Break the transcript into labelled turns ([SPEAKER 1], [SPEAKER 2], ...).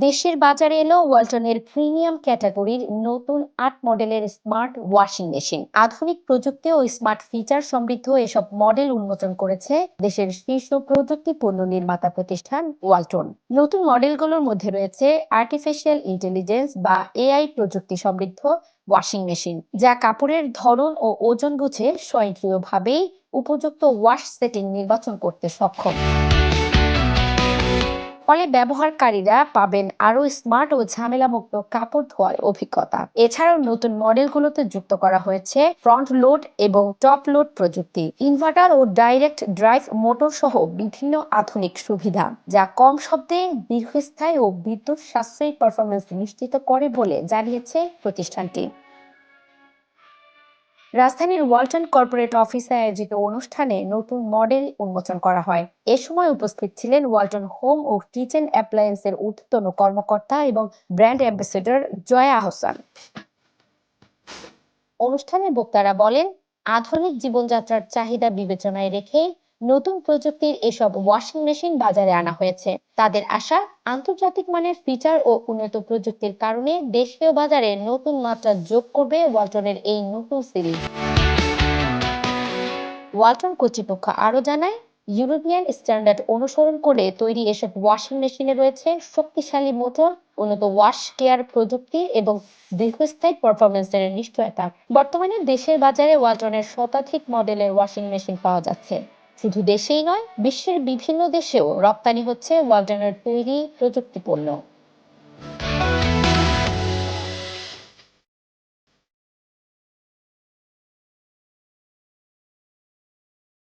[SPEAKER 1] দেশের বাজারে এলো ওয়ালটনের প্রিমিয়াম ক্যাটাগরির নতুন ৮ মডেলের স্মার্ট ওয়াশিং মেশিন। আধুনিক প্রযুক্তি ও স্মার্ট ফিচার সমৃদ্ধ এসব মডেল উন্মোচন করেছে দেশের শীর্ষ প্রযুক্তি পণ্য নির্মাতা প্রতিষ্ঠান ওয়ালটন। নতুন মডেলগুলোর মধ্যে রয়েছে আর্টিফিশিয়াল ইন্টেলিজেন্স বা এআই প্রযুক্তি সমৃদ্ধ ওয়াশিং মেশিন, যা কাপড়ের ধরন ও ওজন বুঝে স্বয়ংক্রিয়ভাবেই উপযুক্ত ওয়াশ সেটিং নির্বাচন করতে সক্ষম। ফলে ব্যবহারকারীরা পাবেন আরো স্মার্ট ও ঝামেলামুক্ত কাপড় ধোয়ার অভিজ্ঞতা। এছাড়াও নতুন মডেলগুলোতে যুক্ত করা হয়েছে ফ্রন্ট লোড এবং টপ লোড প্রযুক্তি, ইনভার্টার ও ডাইরেক্ট ড্রাইভ মোটর সহ বিভিন্ন আধুনিক সুবিধা, যা কম শব্দে দীর্ঘস্থায়ী ও বিদ্যুৎ সাশ্রয়ী পারফরমেন্স নিশ্চিত করে বলে জানিয়েছে প্রতিষ্ঠানটি। রাজধানীর ওয়ালটন কর্পোরেট অফিসে আয়োজিত অনুষ্ঠানে নতুন মডেল উন্মোচন করা হয়। এ সময় উপস্থিত ছিলেন ওয়ালটন হোম ও কিচেন অ্যাপ্লায়েন্সের ঊর্ধ্বতন কর্মকর্তা এবং ব্র্যান্ড অ্যাম্বাসেডর জয়া আহসান। অনুষ্ঠানে বক্তারা বলেন, আধুনিক জীবনযাত্রার চাহিদা বিবেচনায় রেখে নতুন প্রযুক্তির এসব ওয়াশিং মেশিন বাজারে আনা হয়েছে। তাদের আশা, আন্তর্জাতিক মানের ফিচার ও উন্নত প্রযুক্তির কারণে দেশীয় বাজারে নতুন মাত্রা যোগ করবে ওয়ালটনের এই নতুন সিরিজ। ওয়ালটন কর্তৃপক্ষ আরও জানায়, ইউরোপিয়ান স্ট্যান্ডার্ড অনুসরণ করে তৈরি এসব ওয়াশিং মেশিনে রয়েছে শক্তিশালী মোটর, উন্নত ওয়াশ কেয়ার প্রযুক্তি এবং দীর্ঘস্থায়ী পারফরমেন্সের নিশ্চয়তা। বর্তমানে দেশের বাজারে ওয়ালটনের শতাধিক মডেলের ওয়াশিং মেশিন পাওয়া যাচ্ছে। শুধু দেশেই নয়, বিশ্বের বিভিন্ন দেশেও রপ্তানি হচ্ছে ওয়ালটনের তৈরি প্রযুক্তি পণ্য।